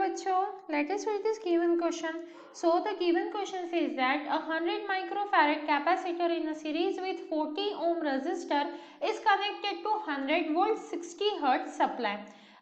बच्चों, let us read this given question. So the given question says that a 100 microfarad capacitor in a series with 40 ohm resistor is connected to 100 volt 60 hertz supply.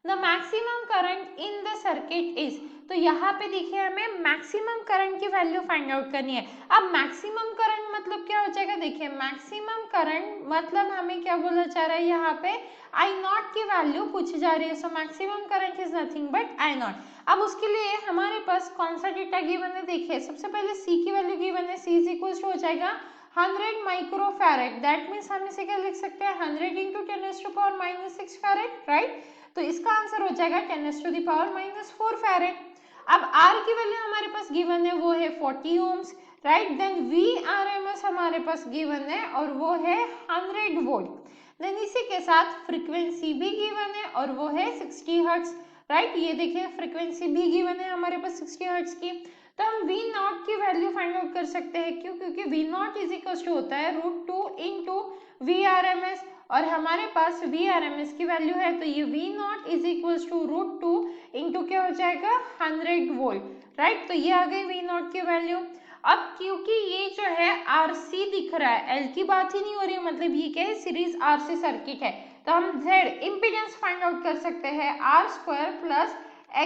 The maximum current in the circuit is, तो यहाँ पे देखिए हमें maximum current की value find out करनी है। अब maximum current मतलब क्या हो जाएगा, देखिए मैक्सिमम करंट मतलब हमें क्या बोला जा रहा है, यहाँ पे आई नॉट की वैल्यू पूछी जा रही है। So maximum current is nothing but I not. अब उसके लिए हमारे पास कौन सा डेटा गिवन है, देखिए सबसे पहले सी की वैल्यू गिवन है, सी इज इक्वल टू हो जाएगा 100 माइक्रोफैरेड। दैट मीन्स हम इसे क्या लिख सकते हैं, 100 इंटू 10⁻⁻6 फैरेड, राइट। तो इसका आंसर हो जाएगा 10⁻⁻4 फैरेड। अब R की वैल्यू हमारे पास गिवन है, वो है 40 ओम्स, राइट। देन VRMS हमारे पास गिवन है और वो है 100 वोल्ट। देन इसी के साथ फ्रीक्वेंसी भी गिवन है और वो है 60 हर्ट्ज, राइट। ये देखिए फ्रीक्वेंसी भी गिवन है हमारे पास 60 हर्ट्ज की। तो हम V नॉट की वैल्यू फाइंड आउट कर सकते हैं, क्यों, क्योंकि V nought is equal to होता है √2 इंटू VRMS और हमारे पास VRMS की वैल्यू है, तो ये V nought is equal to √2 into क्या हो जाएगा 100 वोल्ट, राइट। तो ये आ गई V नॉट की वैल्यू। अब क्योंकि ये जो है RC दिख रहा है, L की बात ही नहीं हो रही है, मतलब ये क्या है, सीरीज RC सर्किट है, तो हम Z इम्पीडेंस फाइंड आउट कर सकते हैं R² प्लस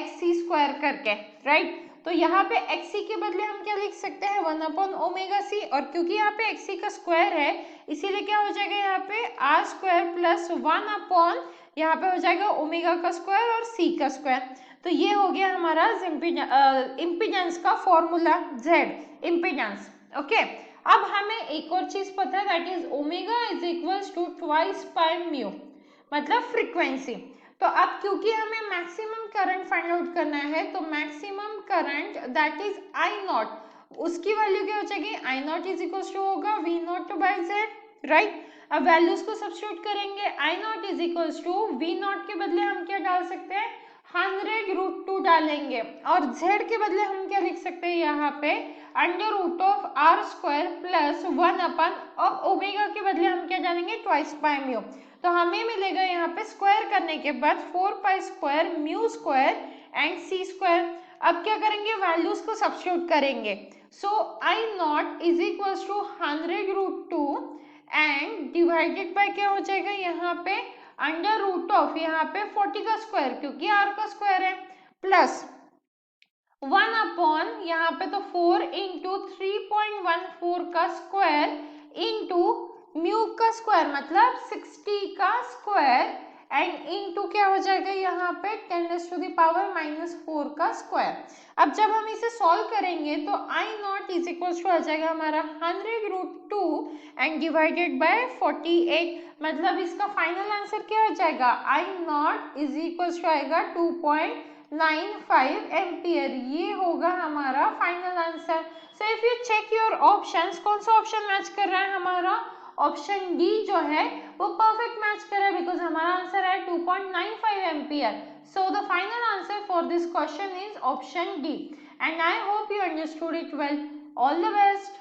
XC² करके, राइट। तो यहाँ पे XC के बदले हम क्या लिख सकते हैं, 1/ωc, और क्योंकि यहाँ पे XC का स्क्वायर है इसीलिए क्या हो जाएगा यहाँ पे R² प्लस 1 यहाँ पे हो जाएगा ओमेगा का स्क्वायर और C का स्क्वायर। तो ये हो गया हमारा इम्पीडेंस का फॉर्मूला, Z इम्पीडेंस, ओके। अब हमें एक और चीज पता है, that is omega is equals to twice pi mu, मतलब फ्रीक्वेंसी। तो अब क्योंकि हमें मैक्सिमम करंट फाइंड आउट करना है, तो maximum current that is I not, उसकी वैल्यू क्या हो जाएगी, I not is equal to होगा V not by Z, right. अब वैल्यूज को सब्स्टिट्यूट करेंगे, I not is equal to V not के बदले हम क्या डाल सकते हैं, 100√2 डालेंगे, और Z के बदले हम क्या लिख सकते हैं यहाँ पे √R² प्लस 1 और ओमेगा के बदले हम क्या डालेंगे, ट्वाइस पाई म्यू। तो हमें मिलेगा यहाँ पे स्क्वायर करने के बाद 4π² म्यू स्क्वायर एंड C²। अब क्या करेंगे, वैल्यूज को सब्स्टिट्यूट करेंगे। So I not is equal to 100√2 and divided by क्या हो जाएगा यहाँ पे √, यहाँ पे 40 का स्क्वायर क्योंकि R का स्क्वायर है, प्लस 1 यहाँ पे तो 4 इंटू 3.14 का स्क्वायर इंटू म्यू का स्क्वायर मतलब 60 का स्क्वायर एंड इंटू क्या हो जाएगा यहाँ पे 10⁻⁻4 का स्क्वायर। अब जब हम इसे सॉल्व करेंगे तो आई नॉट इज इक्वल टू आ जाएगा हमारा 100√2 एंड डिवाइडेड बाय 48, मतलब इसका फाइनल आंसर क्या हो जाएगा, I not is equal to आएगा 2.95 एम्पियर। ये होगा हमारा final answer. So if you check your options, कौन सा ऑप्शन मैच कर रहा है, हमारा ऑप्शन डी जो है वो परफेक्ट मैच कर रहा है, बिकॉज हमारा आंसर है 2.95 ampere. So the final answer for this question is option D, and I hope you understood it well. All the best.